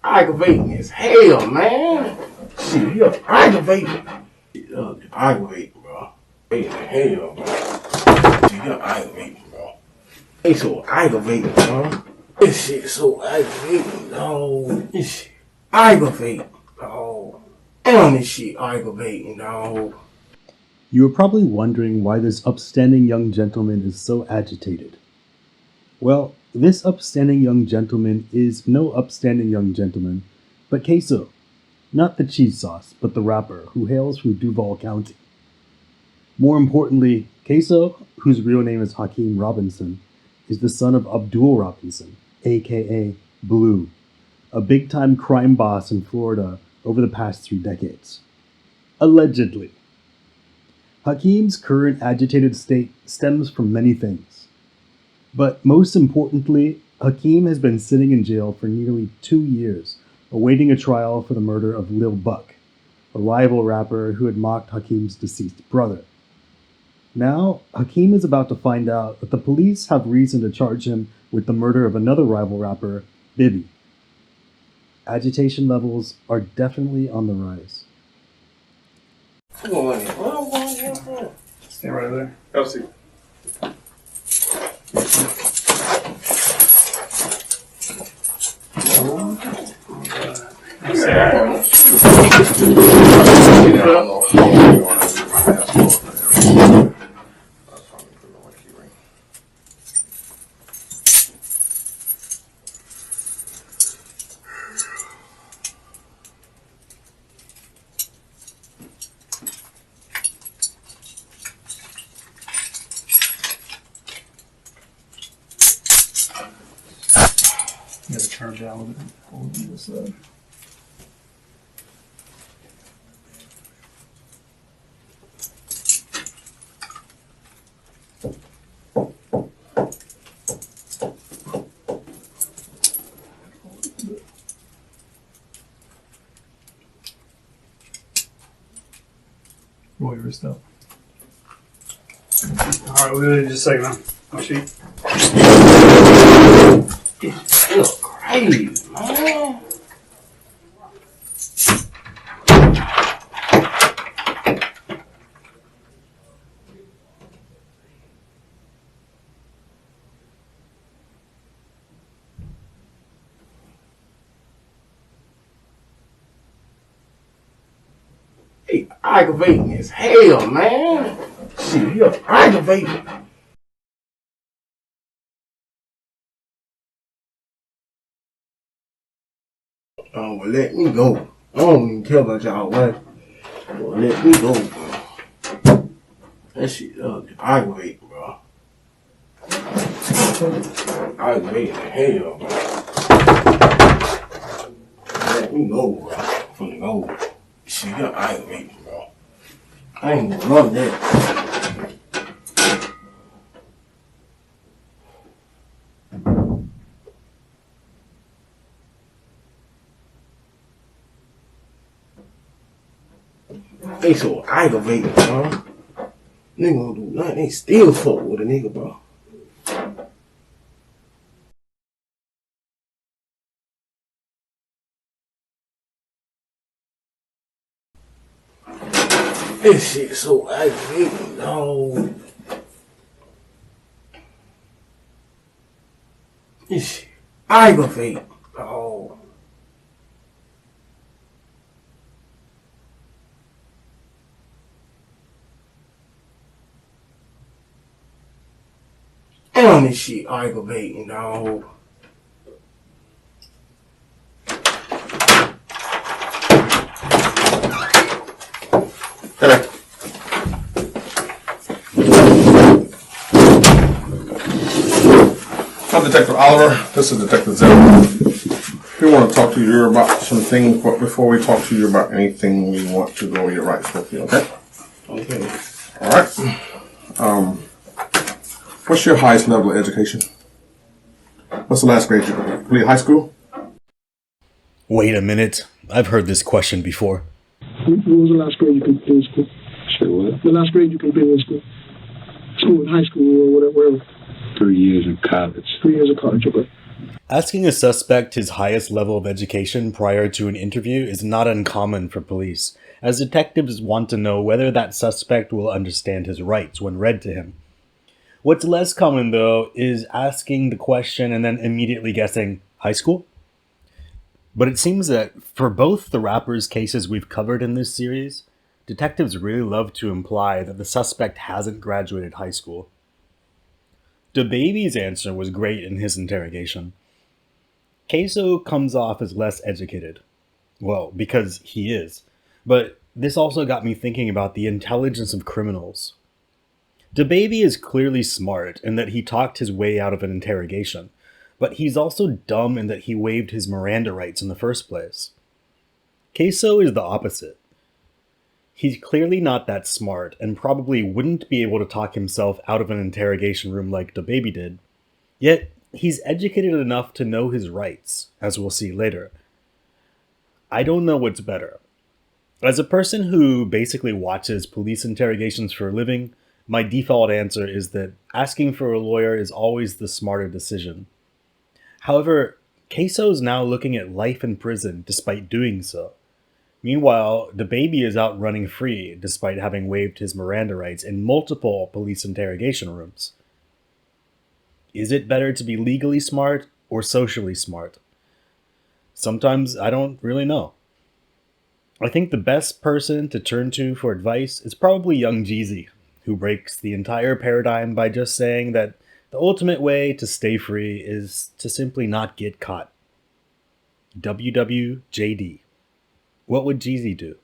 aggravating as hell, man. Shit, you're aggravating. You're aggravating, bro. Aggravating as hell, bro. Shit, you're aggravating, bro. It's so aggravating, bro. This shit is so aggravating, dog. This shit aggravating, dog. Damn, this shit aggravating, dog. You are probably wondering why this upstanding young gentleman is so agitated. Well, this upstanding young gentleman is no upstanding young gentleman, but Ksoo. Not the cheese sauce, but the rapper who hails from Duval County. More importantly, Ksoo, whose real name is Hakeem Robinson, is the son of Abdul Robinson, aka Blue, a big-time crime boss in Florida over the past 3 decades. Allegedly. Hakeem's current agitated state stems from many things. But most importantly, Hakeem has been sitting in jail for nearly 2 years, awaiting a trial for the murder of Lil Buck, a rival rapper who had mocked Hakeem's deceased brother. Now, Hakeem is about to find out that the police have reason to charge him with the murder of another rival rapper, Bibby. Agitation levels are definitely on the rise. Come on, what? Stay right there. Have a seat. You gotta charge out with it. Hold on this side. Roll your wrist up. Alright, we'll do just a second now. My sheet. It's crazy, man. Hey, aggravating as hell, man. Shit, you're aggravating. Oh, well, let me go. I don't even care about y'all wife. Well, let me go, bro. That shit aggravating, bro. Aggravating as hell, bro. Let me go, bro. I'm finna go. Shit, you're aggravating, bro. I ain't gonna love that. They so aggravating, bro. Nigga don't do nothing. They still fuck with a nigga, bro. This shit so aggravating, dog. This shit aggravating, dog. Damn, this shit aggravating, dog. Hey. I'm Detective Oliver. This is Detective Zell. We want to talk to you about some things, but before we talk to you about anything, we want to go over your rights with you, okay? Okay. All right. What's your highest level of education? What's the last grade you completed? High school? Wait a minute. I've heard this question before. What was the last grade you completed in school? Say what? The last grade you completed in school? School, high school, or whatever. 3 years in college. 3 years of college, okay. Asking a suspect his highest level of education prior to an interview is not uncommon for police, as detectives want to know whether that suspect will understand his rights when read to him. What's less common, though, is asking the question and then immediately guessing, high school? But it seems that for both the rappers' cases we've covered in this series, detectives really love to imply that the suspect hasn't graduated high school. DaBaby's answer was great in his interrogation. Ksoo comes off as less educated. Well, because he is. But this also got me thinking about the intelligence of criminals. DaBaby is clearly smart in that he talked his way out of an interrogation, but he's also dumb in that he waived his Miranda rights in the first place. Ksoo is the opposite. He's clearly not that smart and probably wouldn't be able to talk himself out of an interrogation room like DaBaby did. Yet, he's educated enough to know his rights, as we'll see later. I don't know what's better. As a person who basically watches police interrogations for a living, my default answer is that asking for a lawyer is always the smarter decision. However, Ksoo's now looking at life in prison despite doing so. Meanwhile, DaBaby is out running free despite having waived his Miranda rights in multiple police interrogation rooms. Is it better to be legally smart or socially smart? Sometimes I don't really know. I think the best person to turn to for advice is probably young Jeezy, who breaks the entire paradigm by just saying that the ultimate way to stay free is to simply not get caught. WWJD. What would Jeezy do?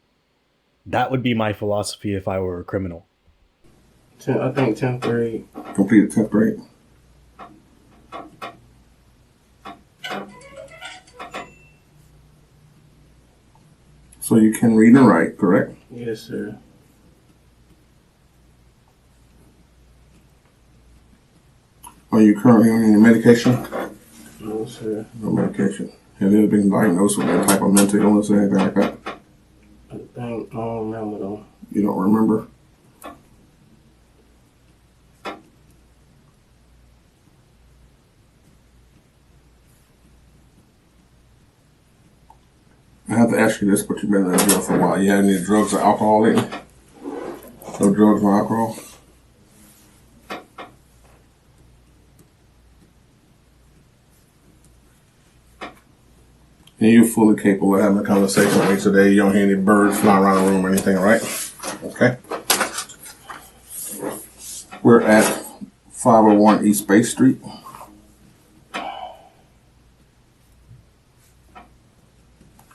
That would be my philosophy if I were a criminal. I think 10th grade. Completed 10th grade. So you can read and write, correct? Yes, sir. Are you currently on any medication? No, sir. No medication. Have you ever been diagnosed with any type of mental illness or anything like that? I don't remember though. You don't remember? I have to ask you this, but you've been in jail for a while. You had any drugs or alcohol lately? No drugs or alcohol? And you're fully capable of having a conversation with me today. You don't hear any birds flying around the room or anything, right? Okay. We're at 501 East Bay Street.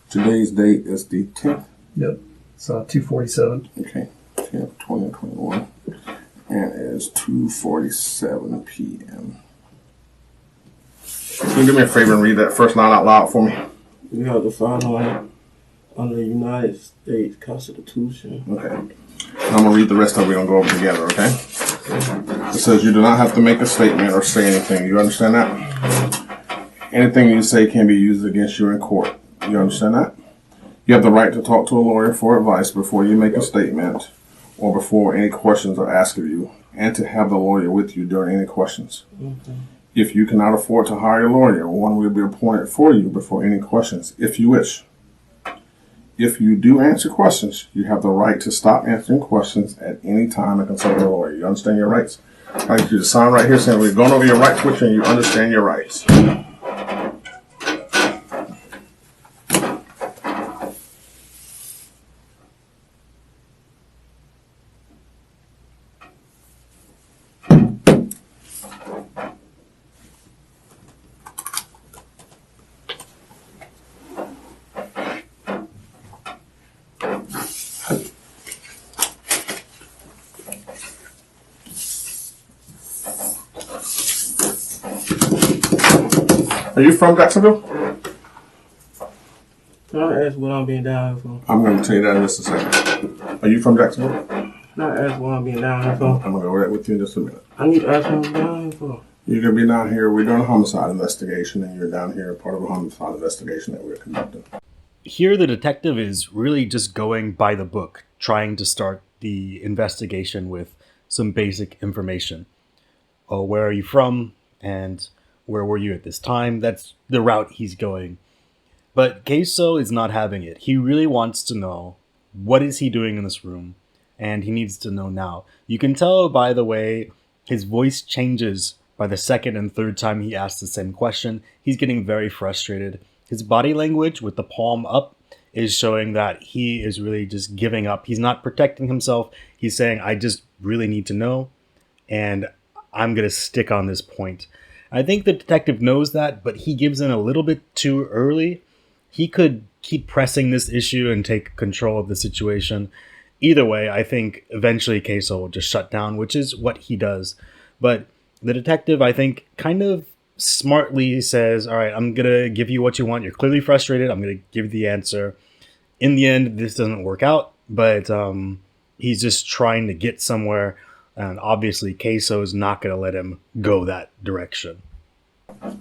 Today's date is the 10th. Yep. It's 2:47. Okay. 10th, 2021. And it is 2:47 p.m. Can you do me a favor and read that first line out loud for me? We have to follow under the United States Constitution. Okay. I'm going to read the rest of it. We're going to go over together, okay? It says you do not have to make a statement or say anything. You understand that? Anything you say can be used against you in court. You understand that? You have the right to talk to a lawyer for advice before you make a statement or before any questions are asked of you, and to have the lawyer with you during any questions. Okay. If you cannot afford to hire a lawyer, one will be appointed for you before any questions, if you wish. If you do answer questions, you have the right to stop answering questions at any time and consult a lawyer. You understand your rights? I'd like you to sign right here saying we're going over your rights with you and you understand your rights. Are you from Jacksonville? Can I ask what I'm being down here for? I'm going to tell you that in just a second. Are you from Jacksonville? Can I ask what I'm being down here for? I'm going to go over that with you in just a minute. I need to ask what I'm down here for. You're going to be down here. We're doing a homicide investigation, and you're down here part of a homicide investigation that we're conducting. Here, the detective is really just going by the book, trying to start the investigation with some basic information. Oh, where are you from? And Where were you at this time? That's the route he's going. But Ksoo is not having it. He really wants to know, what is he doing in this room? And he needs to know now. You can tell by the way his voice changes by the second and third time he asks the same question. He's getting very frustrated. His body language with the palm up is showing that he is really just giving up. He's not protecting himself. He's saying, I just really need to know, and I'm going to stick on this point. I think the detective knows that, but he gives in a little bit too early. He could keep pressing this issue and take control of the situation. Either way, I think eventually Ksoo will just shut down, which is what he does. But the detective, I think, kind of smartly says, all right, I'm going to give you what you want. You're clearly frustrated. I'm going to give the answer. In the end, this doesn't work out, but he's just trying to get somewhere. And obviously, Ksoo is not going to let him go that direction.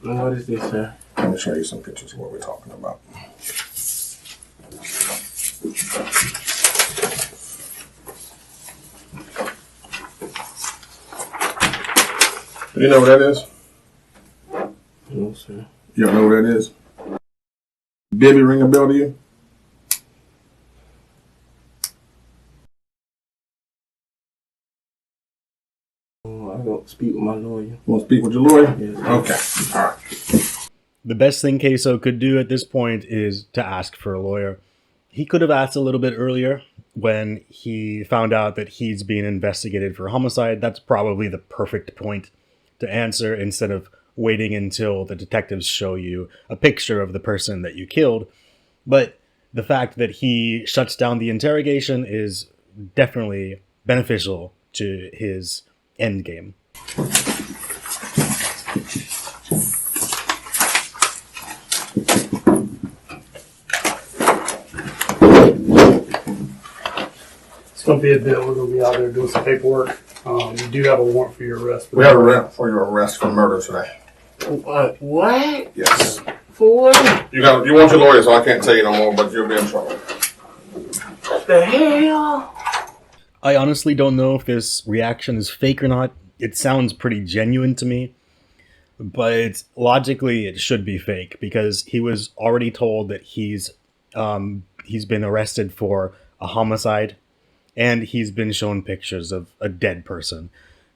What is this, sir? Let me show you some pictures of what we're talking about. Do you know what that is? No, sir. You don't know what that is? Bibby ring a bell to you? Oh, I don't speak with my lawyer. You want to speak with your lawyer? Yes. Okay. All right. The best thing Ksoo could do at this point is to ask for a lawyer. He could have asked a little bit earlier when he found out that he's being investigated for homicide. That's probably the perfect point to answer instead of waiting until the detectives show you a picture of the person that you killed. But the fact that he shuts down the interrogation is definitely beneficial to his end game. It's going to be a bit. We're going to be out there doing some paperwork. You do have a warrant for your arrest. We have a warrant for your arrest for murder today. What? Yes. For what? You want your lawyer, so I can't tell you no more, but you'll be in trouble. What the hell? I honestly don't know if this reaction is fake or not. It sounds pretty genuine to me, but logically it should be fake because he was already told that he's been arrested for a homicide, and he's been shown pictures of a dead person.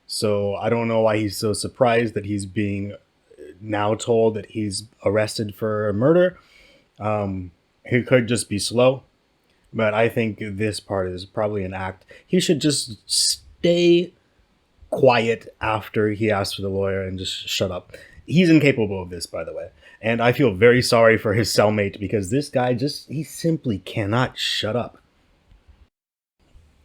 So I don't know why he's so surprised that he's being now told that he's arrested for a murder. He could just be slow, but I think this part is probably an act. He should just stay quiet after he asks for the lawyer and just shut up. He's incapable of this, by the way. And I feel very sorry for his cellmate because this guy he simply cannot shut up.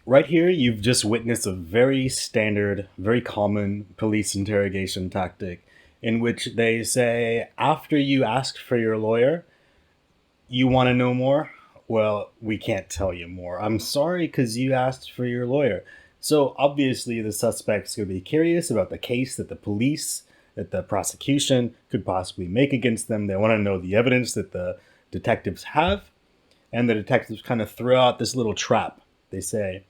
Right here, you've just witnessed a very standard, very common police interrogation tactic in which they say, after you asked for your lawyer, you want to know more? Well, we can't tell you more. I'm sorry because you asked for your lawyer. So obviously the suspect's going to be curious about the case that the prosecution could possibly make against them. They want to know the evidence that the detectives have. And the detectives kind of throw out this little trap. They say,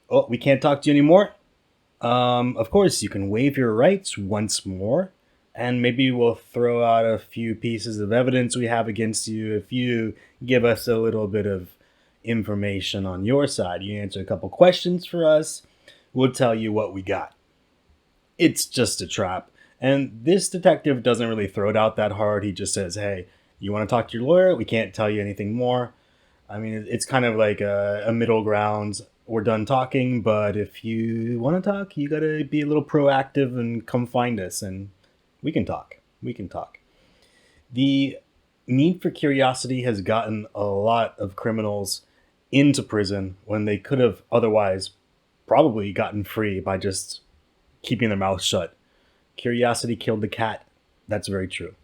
oh, we can't talk to you anymore. Of course, you can waive your rights once more, and maybe we'll throw out a few pieces of evidence we have against you if you give us a little bit of information on your side. You answer a couple questions for us, we'll tell you what we got. It's just a trap. And this detective doesn't really throw it out that hard. He just says, hey, you want to talk to your lawyer? We can't tell you anything more. I mean, it's kind of like a middle ground. We're done talking, but if you want to talk, you got to be a little proactive and come find us, and we can talk. We can talk. The need for curiosity has gotten a lot of criminals into prison when they could have otherwise probably gotten free by just keeping their mouth shut. Curiosity killed the cat. That's very true.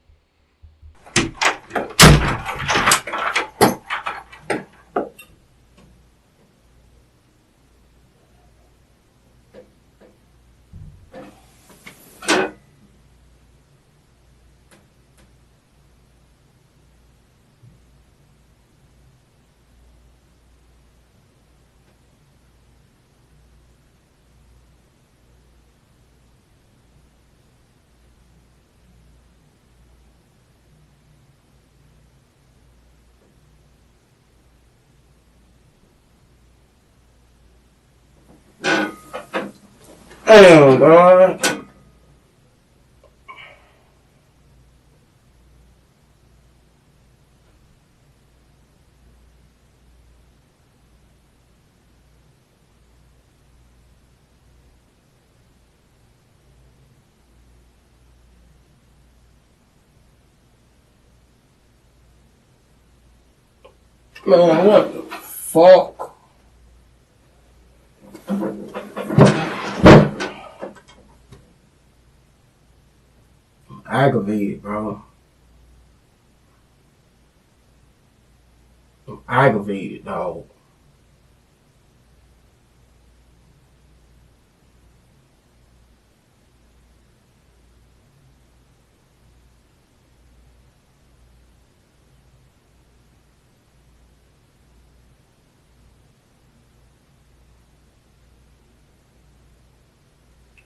Damn, God. Man, what the fuck? Aggravated, bro. I'm aggravated, dog.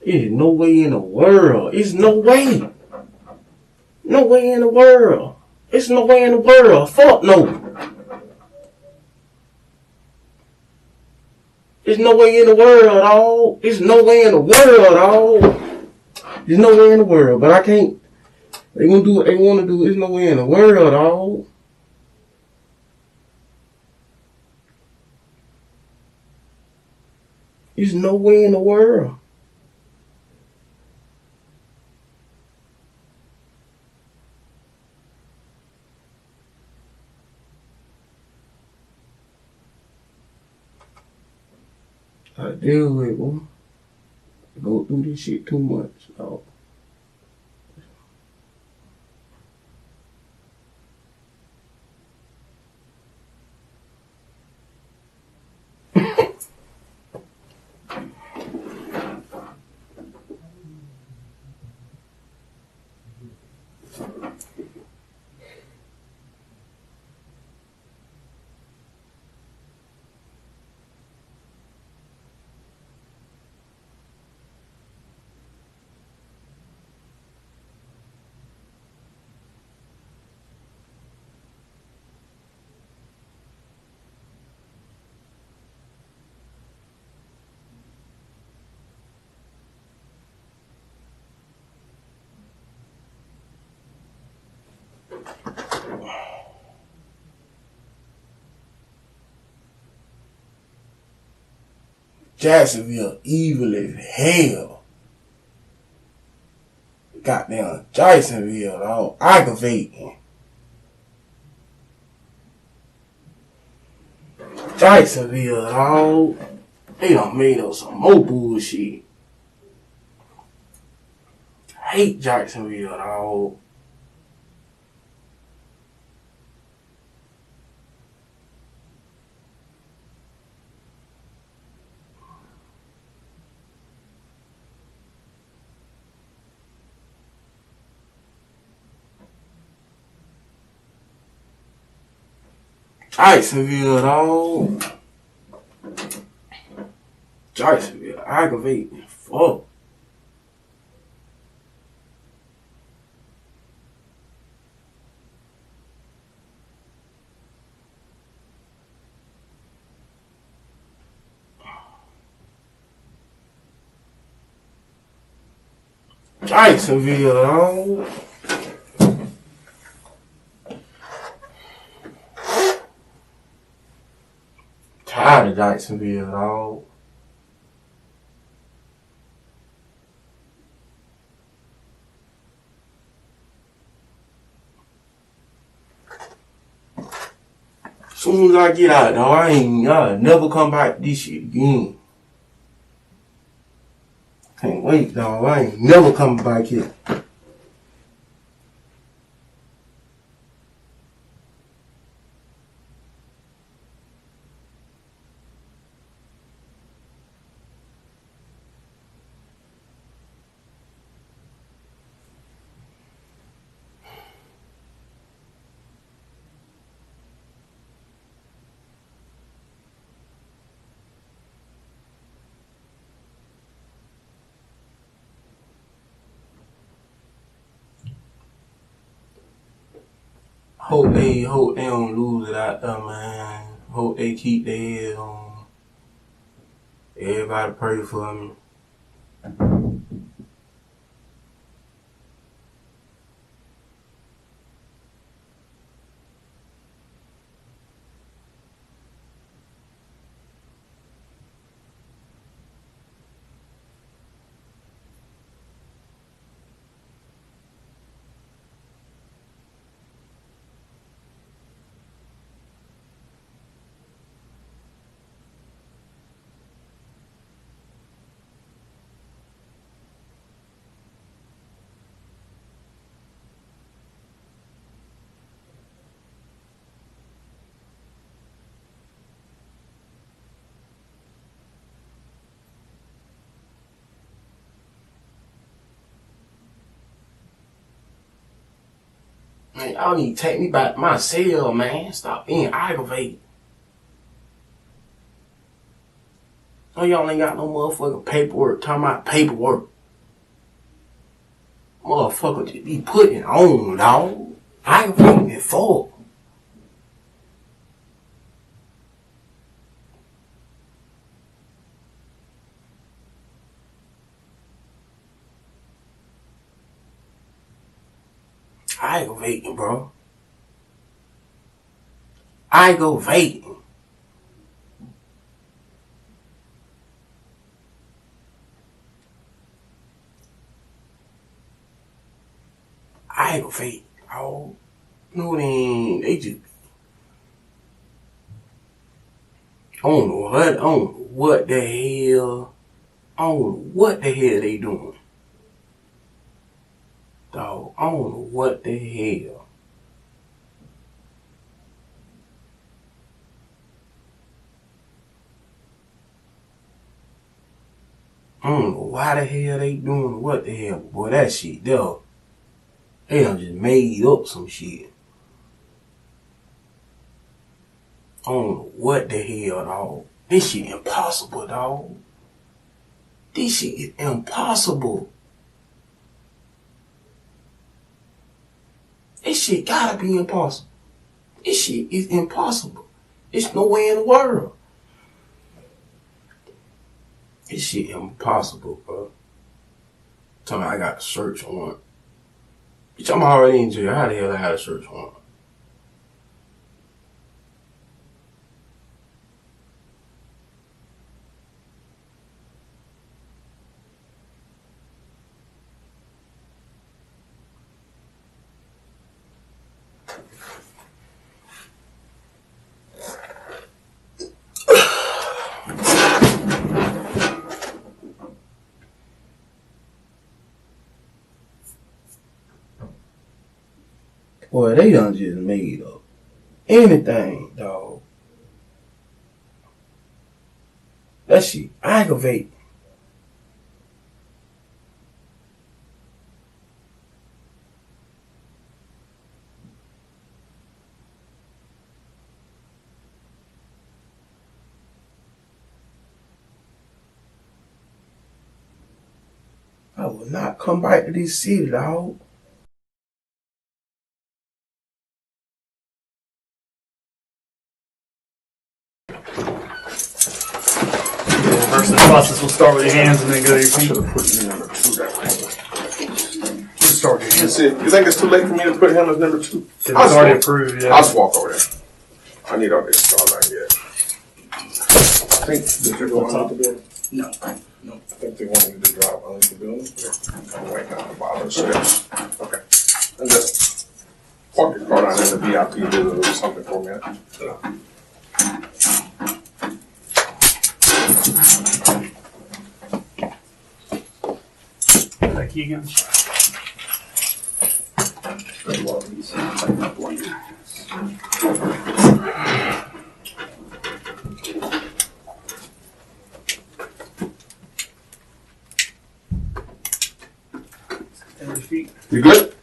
There's no way in the world. It's no way. No way in the world. It's no way in the world. Fuck no. There's no way in the world, dog. There's no way in the world, dog. There's no way in the world. But I can't. They gonna do what they wanna do. There's no way in the world, dog. There's no way in the world. I deal with it, boy. Go through this shit too much, dog. Jacksonville evil as hell. Goddamn Jacksonville, dog. Aggravating. Jacksonville, dog. They done made up some more bullshit. Hate Jacksonville, dog. Jacksonville, dog. Jacksonville, aggravating. Fuck. Jacksonville, dog. Tired of Jacksonville, dog. Soon as I get out, dog, I'll never come back to this shit again. Can't wait, dog. I ain't never coming back here. Hope they don't lose it out there, man. Hope they keep their head on. Everybody pray for me. Man, y'all need to take me back to my cell, man. Stop being aggravated. Oh, y'all ain't got no motherfucking paperwork. Talking about paperwork. Motherfucker just be putting on, dog. Aggravating it for. Aggravating, bro. Aggravating. Aggravating. Oh, no, they just. I don't know what the hell. I don't know what the hell they doing. Dog, I don't know what the hell. I don't know why the hell they doing what the hell. Boy, that shit, dog. They done just made up some shit. I don't know what the hell, dog. This shit impossible, dog. This shit is impossible. This shit gotta be impossible. This shit is impossible. It's no way in the world. This shit impossible, bro. Tell me I got a search warrant. Bitch, I'm already in jail. How the hell I had a search warrant? Boy, they done just made up anything, dog. That shit aggravating. I will not come back to this city, dog. First the process will start with your hands and then go to your feet. Should have put you number 2 that way. Just start with your hands. You think it's too late for me to put him as number 2? It's already approved, yeah. I'll just walk over there. I need all this stuff right here. I think did you go under the building? No. I think they want you to drive under the building. I'm waiting down the bottom of the steps. Okay. And just park your car down in the VIP building or something for a minute. That key again. Stand your feet. You good?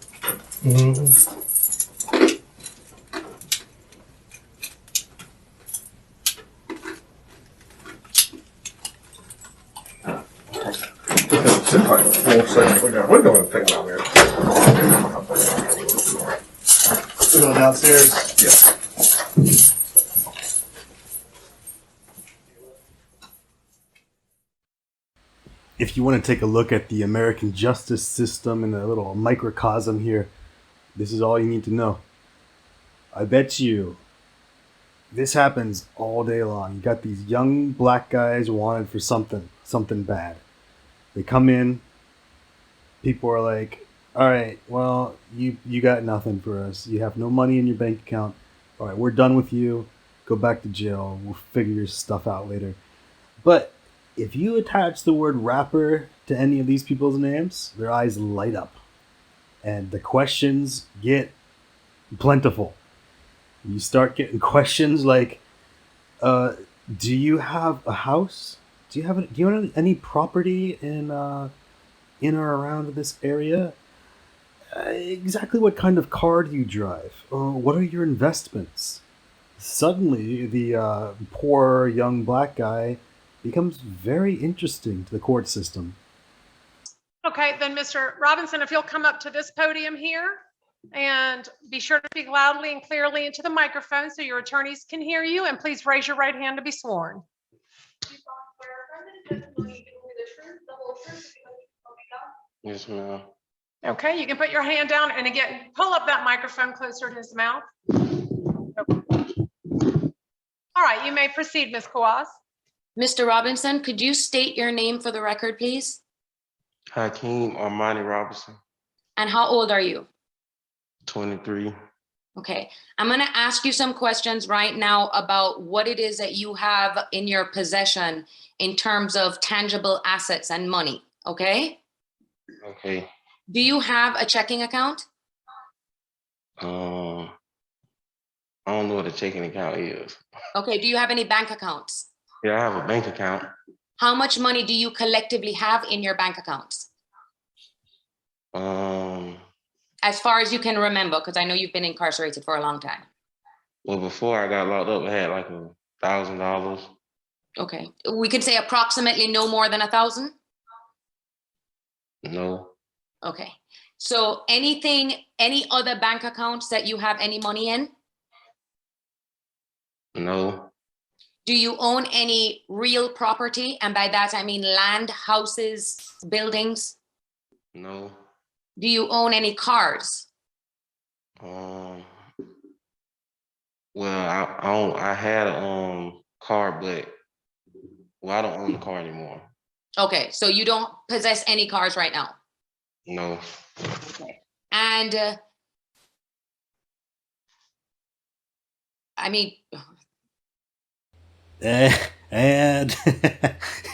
Mm-hmm. Sit tight. 4 seconds. We're doing a thing down there. We're going downstairs. Yeah. if you want to take a look at the American justice system in a little microcosm here, this is all you need to know. I bet you this happens all day long. You got these young black guys wanted for something bad. They come in, people are like, all right, well, you got nothing for us. You have no money in your bank account. All right, we're done with you. Go back to jail. We'll figure your stuff out later. But if you attach the word rapper to any of these people's names, their eyes light up. And the questions get plentiful. You start getting questions like, do you have a house? Do you have any property in or around this area? Exactly what kind of car do you drive? What are your investments? Suddenly, the poor young black guy becomes very interesting to the court system. Okay, then Mr. Robinson, if you'll come up to this podium here and be sure to speak loudly and clearly into the microphone so your attorneys can hear you, and please raise your right hand to be sworn. Yes, ma'am. Okay, you can put your hand down and again, pull up that microphone closer to his mouth. All right, you may proceed, Ms. Kawaz. Mr. Robinson, could you state your name for the record, please? Hakeem Armani Robinson, And how old are you? 23. Okay, I'm going to ask you some questions right now about what it is that you have in your possession in terms of tangible assets and money, okay? Okay. Do you have a checking account? I don't know what a checking account is. Okay, do you have any bank accounts? Yeah, I have a bank account. How much money do you collectively have in your bank accounts? As far as you can remember, because I know you've been incarcerated for a long time. Well, before I got locked up, I had like $1,000. Okay, we could say approximately no more than 1,000? No. Okay, so any other bank accounts that you have any money in? No. Do you own any real property? And by that, I mean land, houses, buildings. No. Do you own any cars? Well, I had a car, but I don't own the car anymore. Okay, so you don't possess any cars right now? No. Okay. And I mean, And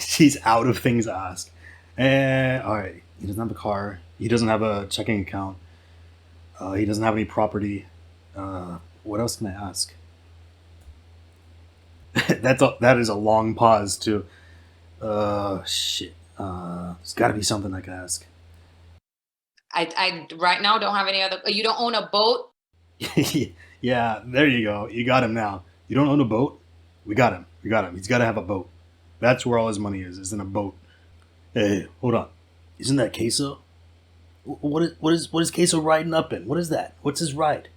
she's out of things to ask. All right, he doesn't have a car. He doesn't have a checking account. He doesn't have any property. What else can I ask? That is a long pause too. Shit. There's got to be something I can ask. I right now don't have any other. You don't own a boat? Yeah, there you go. You got him now. You don't own a boat? We got him. We got him. He's got to have a boat. That's where all his money is in a boat. Hey, hold on. Isn't that Ksoo? What is Ksoo riding up in? What is that? What's his ride?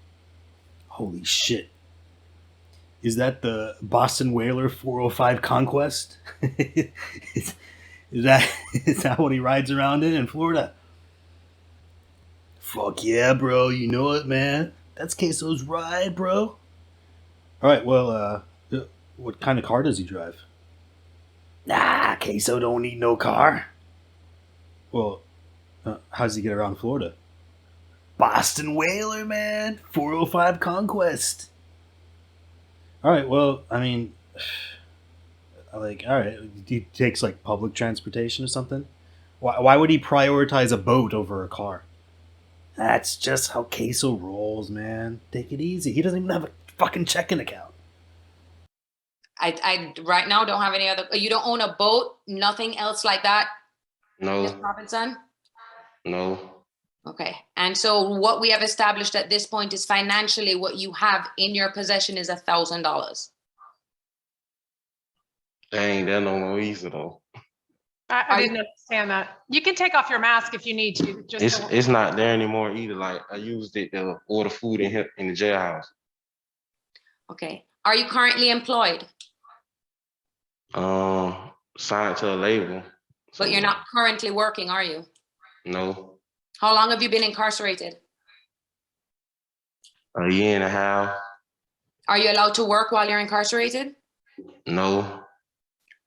Holy shit. Is that the Boston Whaler 405 Conquest? is that what he rides around in Florida? Fuck yeah, bro. You know it, man. That's Ksoo's ride, bro. All right, well, what kind of car does he drive? Nah, Ksoo don't need no car. Well, how does he get around Florida? Boston Whaler, man. 405 Conquest. All right, well, I mean, all right, he takes like public transportation or something? Why would he prioritize a boat over a car? That's just how Ksoo rolls, man. Take it easy. He doesn't even have a fucking checking account. I right now don't have any other. You don't own a boat? Nothing else like that? No. Ms. Robinson? No. Okay. And so what we have established at this point is financially what you have in your possession is $1,000. Dang, that no more easy though. I didn't understand that. You can take off your mask if you need to. It's not there anymore either. Like I used it to order food in the jailhouse. Okay. Are you currently employed? Signed to a label. But you're not currently working, are you? No. How long have you been incarcerated? A year and a half. Are you allowed to work while you're incarcerated? No.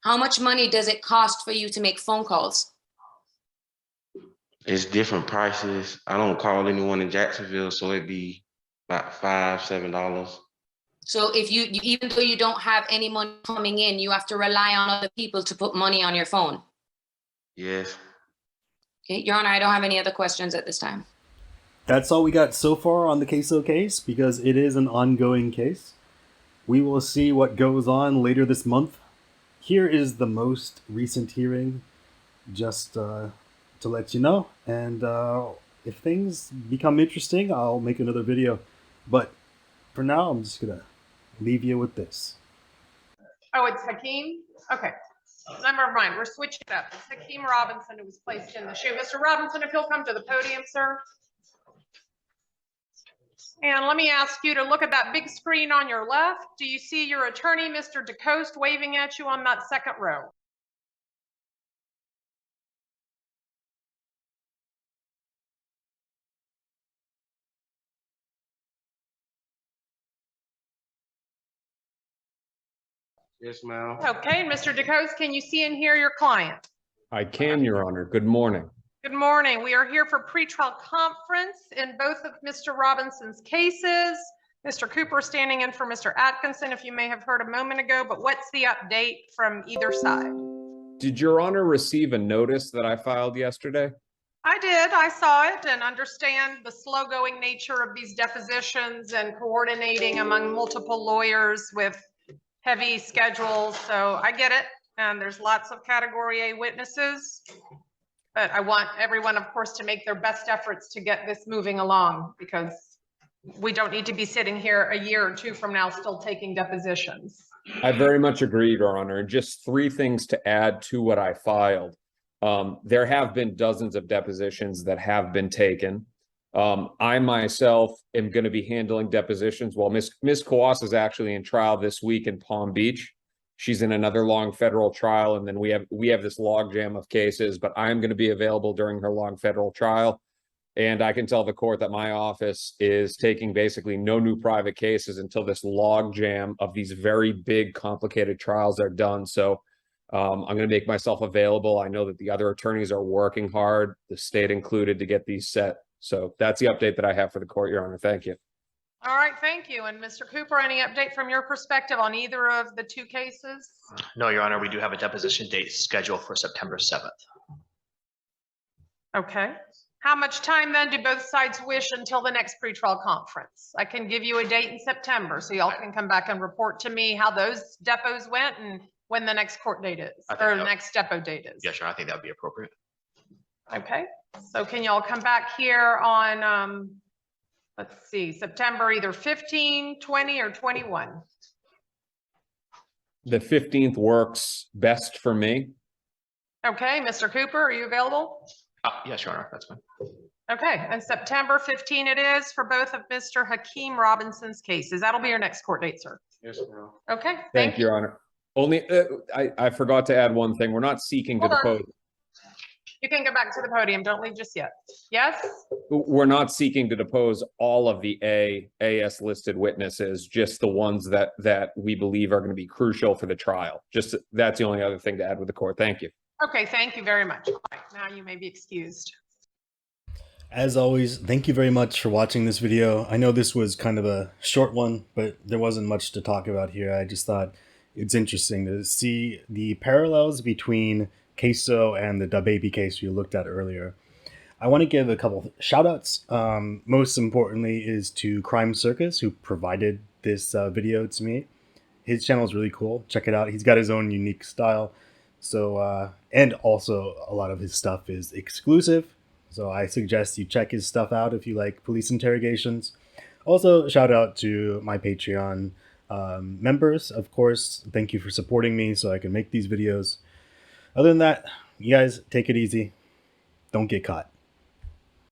How much money does it cost for you to make phone calls? It's different prices. I don't call anyone in Jacksonville, so it'd be about $5, $7. So if you, even though you don't have any money coming in, you have to rely on other people to put money on your phone. Yes. Okay, Your Honor, I don't have any other questions at this time. That's all we got so far on the Ksoo case because it is an ongoing case. We will see what goes on later this month. Here is the most recent hearing, just to let you know. And if things become interesting, I'll make another video. But for now, I'm just going to leave you with this. Oh, it's Hakeem? Okay. Never mind, we're switching it up. It's Hakeem Robinson who was placed in the shoe. Mr. Robinson, if you'll come to the podium, sir. And let me ask you to look at that big screen on your left. Do you see your attorney, Mr. DeCoste, waving at you on that second row? Yes, ma'am. Okay, Mr. DeCoste, can you see and hear your client? I can, Your Honor. Good morning. Good morning. We are here for pretrial conference in both of Mr. Robinson's cases. Mr. Cooper standing in for Mr. Atkinson, if you may have heard a moment ago, but what's the update from either side? Did Your Honor receive a notice that I filed yesterday? I did. I saw it and understand the slow-going nature of these depositions and coordinating among multiple lawyers with heavy schedules. So I get it. And there's lots of Category A witnesses. But I want everyone, of course, to make their best efforts to get this moving along because we don't need to be sitting here a year or two from now still taking depositions. I very much agree, Your Honor. And just three things to add to what I filed. There have been dozens of depositions that have been taken. I myself am going to be handling depositions while Ms. Kawasa is actually in trial this week in Palm Beach. She's in another long federal trial, and then we have this logjam of cases, but I'm going to be available during her long federal trial. And I can tell the court that my office is taking basically no new private cases until this logjam of these very big, complicated trials are done. So I'm going to make myself available. I know that the other attorneys are working hard, the state included, to get these set. So that's the update that I have for the court, Your Honor. Thank you. All right, thank you. And Mr. Cooper, any update from your perspective on either of the two cases? No, Your Honor, we do have a deposition date scheduled for September 7th. Okay. How much time then do both sides wish until the next pretrial conference? I can give you a date in September so y'all can come back and report to me how those depots went and when the next court date is, or the next depot date is. Yes, Your Honor, I think that would be appropriate. Okay, so can y'all come back here on, let's see, September either 15, 20, or 21? The 15th works best for me. Okay, Mr. Cooper, are you available? Yes, Your Honor, that's fine. Okay, and September 15 it is for both of Mr. Hakeem Robinson's cases. That'll be your next court date, sir. Yes, ma'am. Okay, Thank you, Your Honor. Only, I forgot to add one thing. We're not seeking to depose. You can go back to the podium. Don't leave just yet. Yes? We're not seeking to depose all of the AS listed witnesses, just the ones that we believe are going to be crucial for the trial. Just that's the only other thing to add with the court. Thank you. Okay, thank you very much. All right, now you may be excused. As always, thank you very much for watching this video. I know this was kind of a short one, but there wasn't much to talk about here. I just thought it's interesting to see the parallels between Ksoo and the DaBaby case we looked at earlier. I want to give a couple of shout outs. Most importantly is to Crime Circus, who provided this video to me. His channel is really cool. Check it out. He's got his own unique style. So, and also a lot of his stuff is exclusive. So I suggest you check his stuff out if you like police interrogations. Also, shout out to my Patreon members. Of course, thank you for supporting me so I can make these videos. Other than that, you guys take it easy. Don't get caught.